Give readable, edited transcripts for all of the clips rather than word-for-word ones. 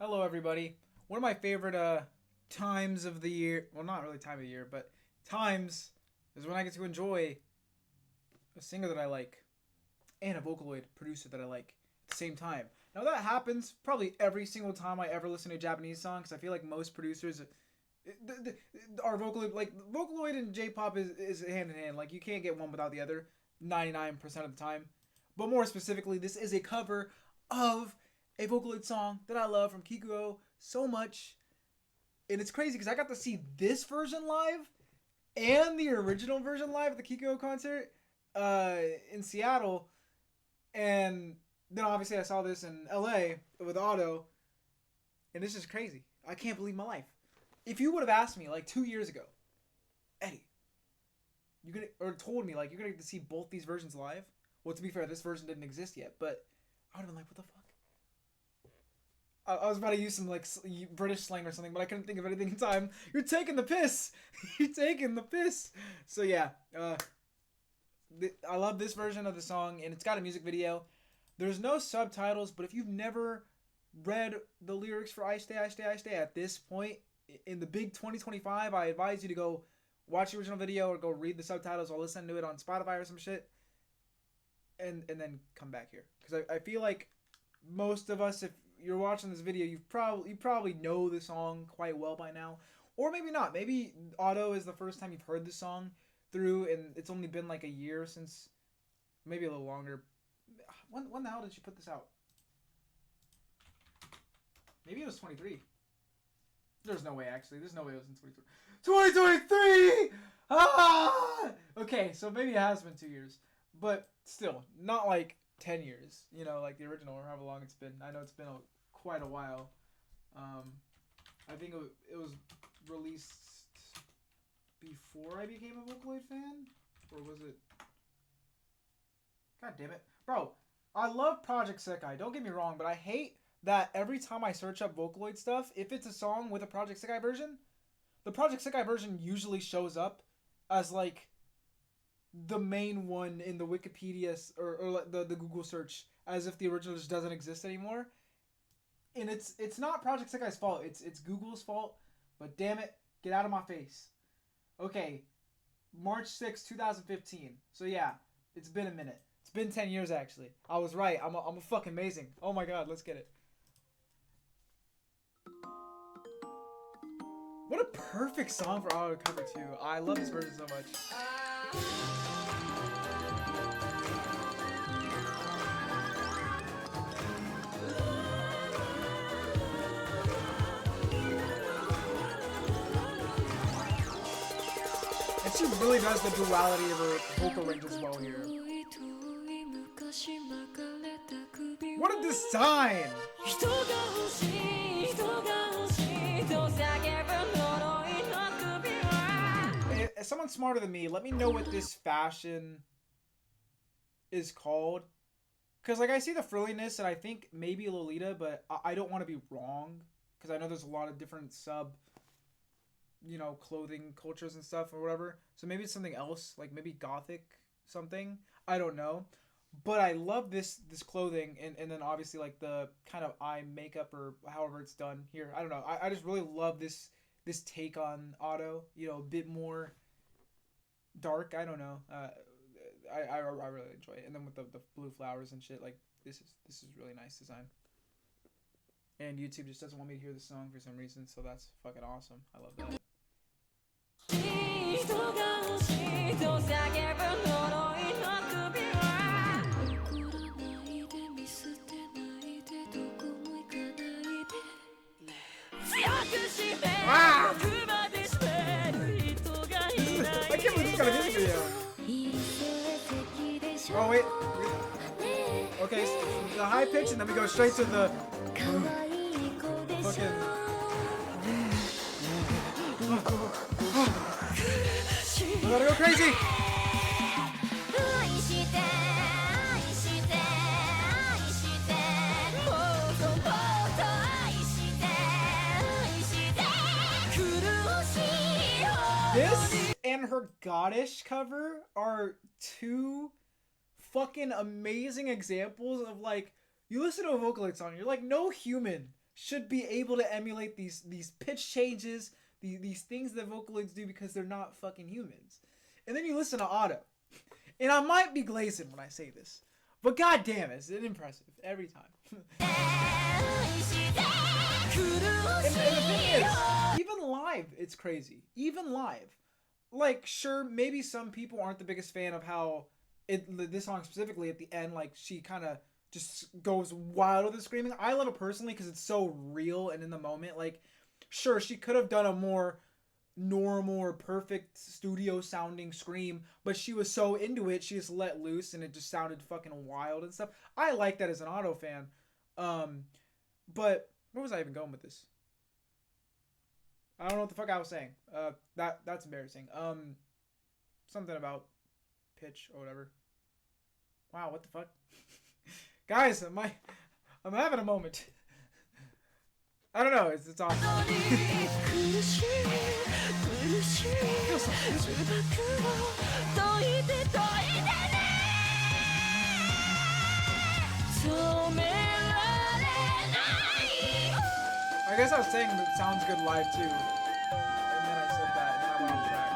Hello, everybody. One of my favorite times of the year, well, not really time of the year, but times is when I get to enjoy a singer that I like and a Vocaloid producer that I like at the same time. Now, that happens probably every single time I ever listen to a Japanese song because I feel like most producers are Vocaloid and J-pop is hand in hand. Like, you can't get one without the other 99% of the time. But more specifically, this is a cover of a Vocaloid song that I love from Kikuo so much. And it's crazy because I got to see this version live and the original version live at the Kikuo concert in Seattle. And then obviously I saw this in LA with Otto. And it's just crazy. I can't believe my life. If you would have asked me like 2 years ago, Eddie, told me like you're gonna get to see both these versions live. Well, to be fair, this version didn't exist yet, but I would have been like, what the fuck? I was about to use some like British slang or something, but I couldn't think of anything in time. You're taking the piss. You're taking the piss. So yeah, I love this version of the song, and it's got a music video. There's no subtitles, but if you've never read the lyrics for "Aishite, Aishite, Aishite" at this point in the big 2025, I advise you to go watch the original video or go read the subtitles or listen to it on Spotify or some shit, and then come back here because I feel like most of us, if you're watching this video, you probably know the song quite well by now, or maybe not. Maybe Auto is the first time you've heard the song through, and it's only been like a year since, maybe a little longer. When the hell did she put this out? Maybe it was 23. There's no way, actually. There's no way it was in 23. 2023! Ah! Okay, so maybe it has been 2 years, but still, not like 10 years, like the original or however long it's been. I know it's been quite a while. I think it was released before I became a Vocaloid fan, or was it? God damn it. Bro, I love Project Sekai, don't get me wrong, but I hate that every time I search up Vocaloid stuff, if it's a song with a Project Sekai version, the Project Sekai version usually shows up as like the main one in the Wikipedia or like the Google search, as if the original just doesn't exist anymore. And it's not Project Sekai's fault. It's Google's fault. But damn it, get out of my face. Okay, March 6, 2015. So yeah, it's been a minute. It's been 10 years actually. I was right. I'm a fucking amazing. Oh my god, let's get it. What a perfect song for auto cover too. I love this version so much. And she really does the duality of her vocal range as well here. What a design! As someone smarter than me, let me know what this fashion is called. Because, like, I see the frilliness, and I think maybe Lolita, but I don't want to be wrong. Because I know there's a lot of different clothing cultures and stuff or whatever. So maybe it's something else, like maybe gothic something. I don't know. But I love this clothing, and then obviously, like, the kind of eye makeup or however it's done here. I don't know. I just really love this take on Auto, a bit more dark. I don't know. I really enjoy it. And then with the blue flowers and shit, like this is really nice design. And YouTube just doesn't want me to hear this song for some reason, so that's fucking awesome. I love that. Ah! I can't believe this got a music video. Oh wait. Okay, so the high pitch, and then we go straight to the fucking. We gotta go crazy. This and her Goddish cover are two fucking amazing examples of, like, you listen to a Vocaloid song, you're like, no human should be able to emulate these pitch changes, these things that Vocaloids do because they're not fucking humans. And then you listen to Otto, and I might be glazing when I say this, but god damn it, it's impressive every time. And the thing is, even live, it's crazy. Even live, like, sure, maybe some people aren't the biggest fan of how this song specifically at the end, like, she kind of just goes wild with the screaming. I love it personally because it's so real and in the moment. Like, sure, she could have done a more normal or perfect studio sounding scream, but she was so into it, she just let loose and it just sounded fucking wild and stuff. I like that as an Otto fan. But where was I even going with this? I don't know what the fuck I was saying. That's embarrassing. Something about pitch or whatever. Wow, what the fuck? Guys, I'm having a moment. I don't know, it's awesome. I guess I was saying that it sounds good live too. And then I said that, and then I went on track.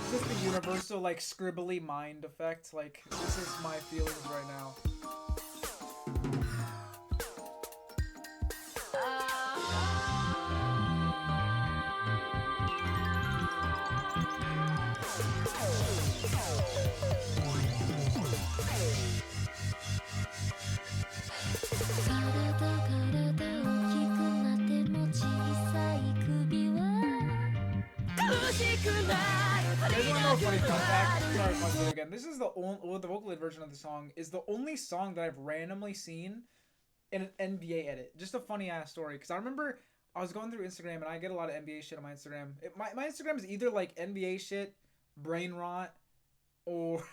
Is this the universal, like, scribbly mind effect? Like, this is my feelings right now. Funny fun fact. Sorry, I'll do it again. This is the Vocaloid version of the song is the only song that I've randomly seen in an NBA edit. Just a funny ass story. Because I remember I was going through Instagram and I get a lot of NBA shit on my Instagram. My Instagram is either like NBA shit, brain rot, or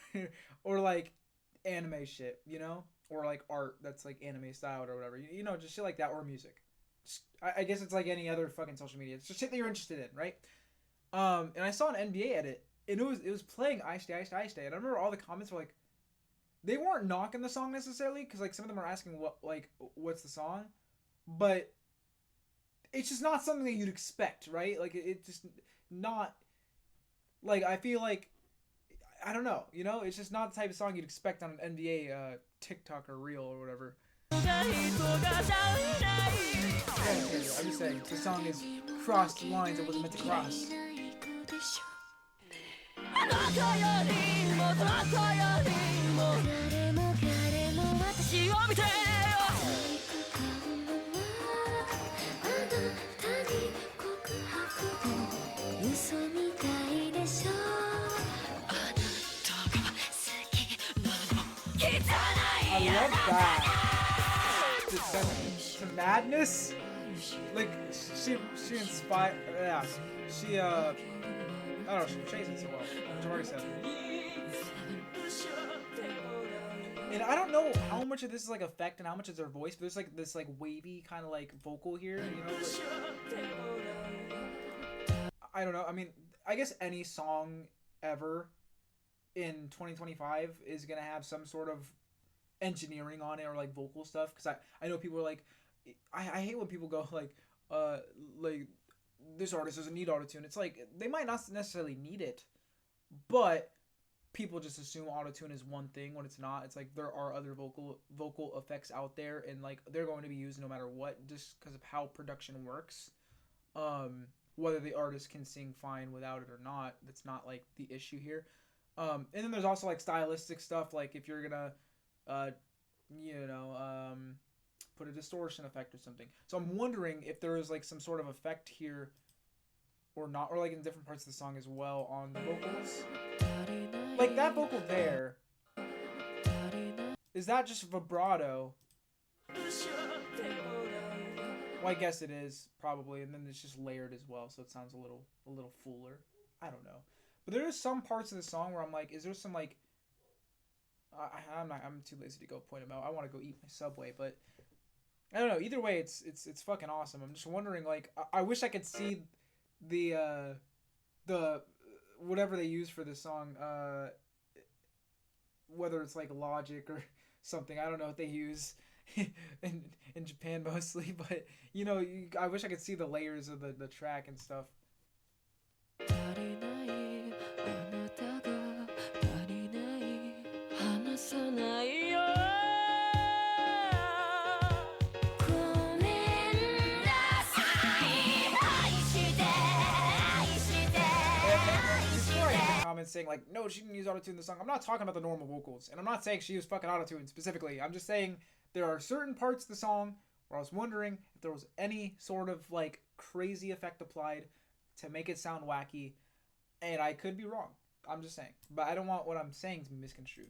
or like anime shit, you know, or like art that's like anime styled or whatever. You know, just shit like that, or music. Just, I guess it's like any other fucking social media. It's just shit that you're interested in, right? And I saw an NBA edit. And it was playing愛して愛して愛して and I remember all the comments were like, they weren't knocking the song necessarily because like some of them are asking what's the song, but it's just not something that you'd expect, right? Like it just not like I feel like I don't know, you know, it's just not the type of song you'd expect on an NBA TikTok or reel or whatever. Yeah, I'm just saying the song is crossed lines it wasn't meant to cross. I love that. To madness. Like she inspired. Yeah, she I don't know. She portrays it so well. Which I've already said. And I don't know how much of this is like effect and how much is her voice, but there's like this like wavy kind of like vocal here, you know. Like, I don't know. I mean, I guess any song ever in 2025 is gonna have some sort of engineering on it or like vocal stuff. Because I know people are like, I hate when people go like this artist doesn't need autotune. It's like they might not necessarily need it, but people just assume autotune is one thing when it's not. It's like there are other vocal effects out there, and like they're going to be used no matter what, just because of how production works. Whether the artist can sing fine without it or not, that's not like the issue here. And then there's also like stylistic stuff, like if you're gonna, put a distortion effect or something. So I'm wondering if there is like some sort of effect here or not, or like in different parts of the song as well on the vocals. Like that vocal there, is that just vibrato? Well, I guess it is probably, and then it's just layered as well, so it sounds a little fuller. I don't know, but there are some parts of the song where I'm like, is there some like, I'm too lazy to go point them out. I want to go eat my Subway, but I don't know. Either way, it's fucking awesome. I'm just wondering, like, I wish I could see the whatever they use for this song, whether it's like Logic or something. I don't know what they use in Japan mostly, but you know, I wish I could see the layers of the track and stuff. Comments saying like, no, she didn't use autotune in the song. I'm not talking about the normal vocals, and I'm not saying she used fucking autotune specifically. I'm just saying there are certain parts of the song where I was wondering if there was any sort of like crazy effect applied to make it sound wacky, and I could be wrong. I'm just saying, but I don't want what I'm saying to be misconstrued.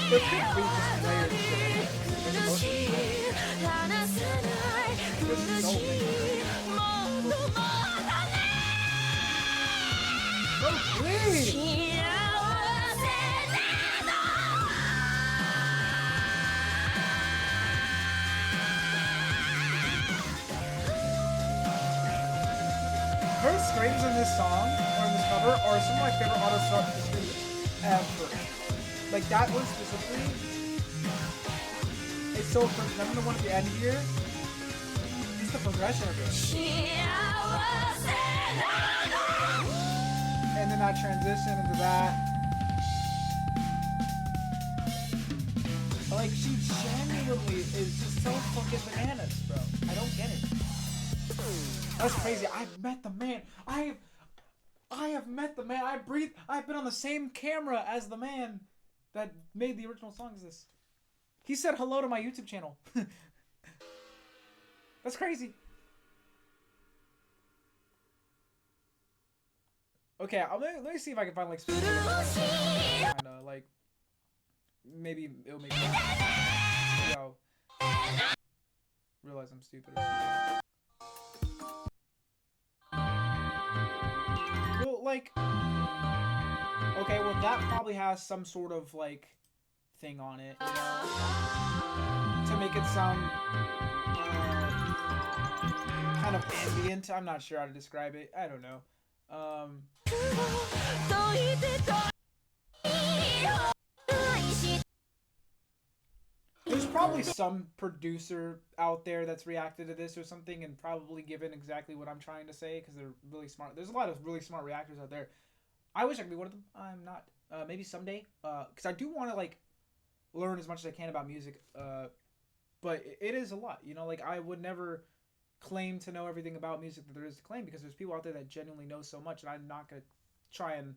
There could be just layers to it. So clean! Her screams in this song, or in this cover, are some of my favorite auto screams ever. Like that one specifically, it's so perfect. I'm the one at the end here. It's the progression of it. And then that transition into that. Like she genuinely is just so fucking bananas, bro. I don't get it. That's crazy. I've met the man. I have met the man. I've been on the same camera as the man that made the original songs. This. He said hello to my YouTube channel. That's crazy. Okay, let me see if I can find like specific kinda like maybe it'll make sense. Yo. Realize I'm stupid. Well, like okay, well that probably has some sort of like thing on it, you know, to make it sound kind of ambient. I'm not sure how to describe it. I don't know. There's probably some producer out there that's reacted to this or something and probably given exactly what I'm trying to say because they're really smart. There's a lot of really smart reactors out there. I wish I could be one of them. I'm not. Maybe someday. Because I do want to like learn as much as I can about music. But it is a lot. You know, like I would never claim to know everything about music that there is to claim because there's people out there that genuinely know so much, and I'm not gonna try and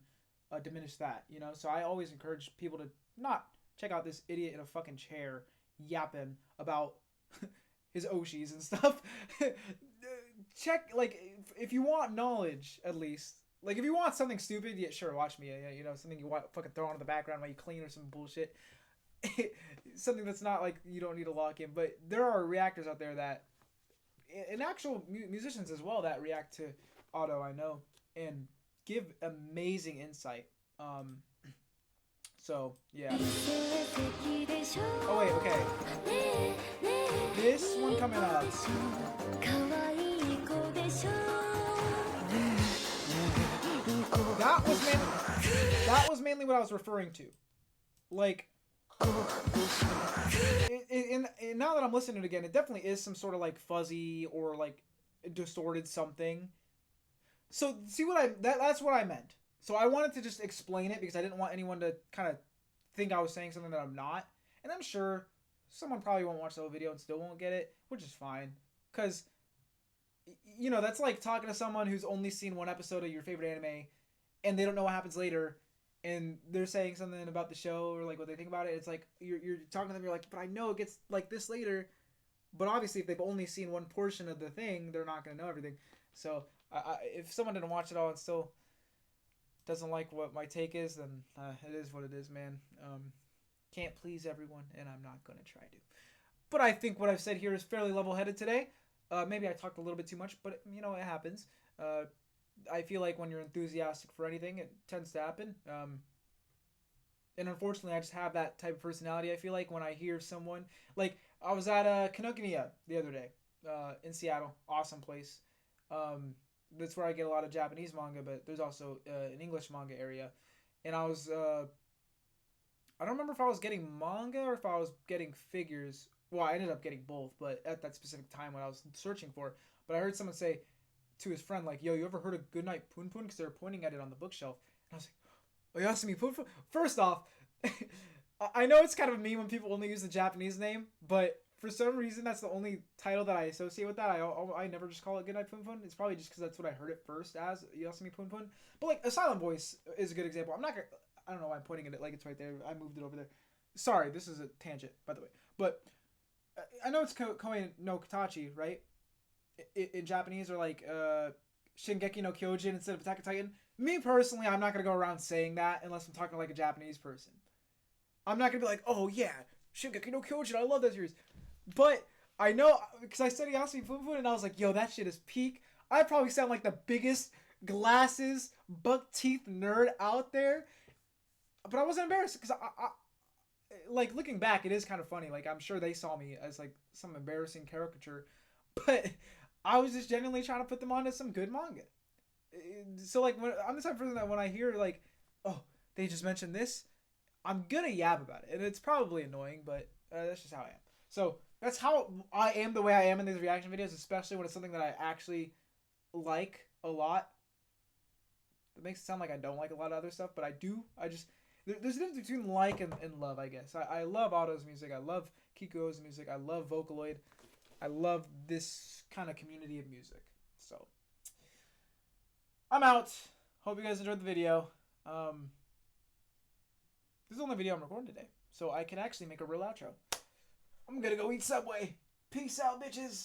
diminish that. You know, so I always encourage people to not check out this idiot in a fucking chair yapping about his Oshis and stuff. Check like if you want knowledge at least. Like, if you want something stupid, yeah, sure, watch me. Yeah, you know, something you want fucking throw on in the background while you clean or some bullshit. Something that's not, like, you don't need to lock in. But there are reactors out there that, and actual musicians as well, that react to auto, I know, and give amazing insight. So, yeah. Oh, wait, okay. This one coming up. That was mainly what I was referring to. Like, and now that I'm listening to it again, it definitely is some sort of like fuzzy or like distorted something. So see what that's what I meant. So I wanted to just explain it because I didn't want anyone to kind of think I was saying something that I'm not. And I'm sure someone probably won't watch the whole video and still won't get it, which is fine. Because, you know, that's like talking to someone who's only seen one episode of your favorite anime and they don't know what happens later, and they're saying something about the show or like what they think about it. It's like you're talking to them, you're like, but I know it gets like this later. But obviously, if they've only seen one portion of the thing, they're not going to know everything. So if someone didn't watch it all and still doesn't like what my take is, then it is what it is, man. Can't please everyone, and I'm not going to try to. But I think what I've said here is fairly level-headed today. Maybe I talked a little bit too much, but you know, it happens. I feel like when you're enthusiastic for anything, it tends to happen. And unfortunately, I just have that type of personality. I feel like when I hear someone, like I was at Kinokuniya the other day, in Seattle. Awesome place. Um, that's where I get a lot of Japanese manga, but there's also an English manga area. And I don't remember if I was getting manga or if I was getting figures. Well, I ended up getting both, but at that specific time when I was searching for. But I heard someone say to his friend, like, "Yo, you ever heard of Goodnight Poon Poon?" Because they were pointing at it on the bookshelf, and I was like, "Oh, Yasumi Poon Poon." First off, I know it's kind of a meme when people only use the Japanese name, but for some reason that's the only title that I associate with that. I never just call it Goodnight Poon Poon. It's probably just because that's what I heard it first as, Yasumi Poon Poon. But like Asylum Voice is a good example. I'm not gonna. I don't know why I'm pointing at it like it's right there. I moved it over there. Sorry, this is a tangent, by the way. But I know it's Koei no Katachi, right? In Japanese, or like Shingeki no Kyojin instead of Attack on Titan. Me personally, I'm not gonna go around saying that unless I'm talking to like a Japanese person. I'm not gonna be like, oh yeah, Shingeki no Kyojin, I love that series. But I know because I studied Yasumi Fun Fun and I was like, yo, that shit is peak. I probably sound like the biggest glasses, buck teeth nerd out there, but I wasn't embarrassed because I like looking back, it is kind of funny. Like I'm sure they saw me as like some embarrassing caricature, but I was just genuinely trying to put them onto some good manga. So like when I'm the type of person that when I hear like, oh, they just mentioned this, I'm gonna yab about it, and it's probably annoying, but that's just how I am. So that's how I am the way I am in these reaction videos, especially when it's something that I actually like a lot. It makes it sound like I don't like a lot of other stuff, but I do. There's a difference between like and love, I guess. I love Otto's music. I love Kiko's music. I love Vocaloid. I love this kind of community of music. So I'm out. Hope you guys enjoyed the video. This is the only video I'm recording today, so I can actually make a real outro. I'm gonna go eat Subway. Peace out, bitches.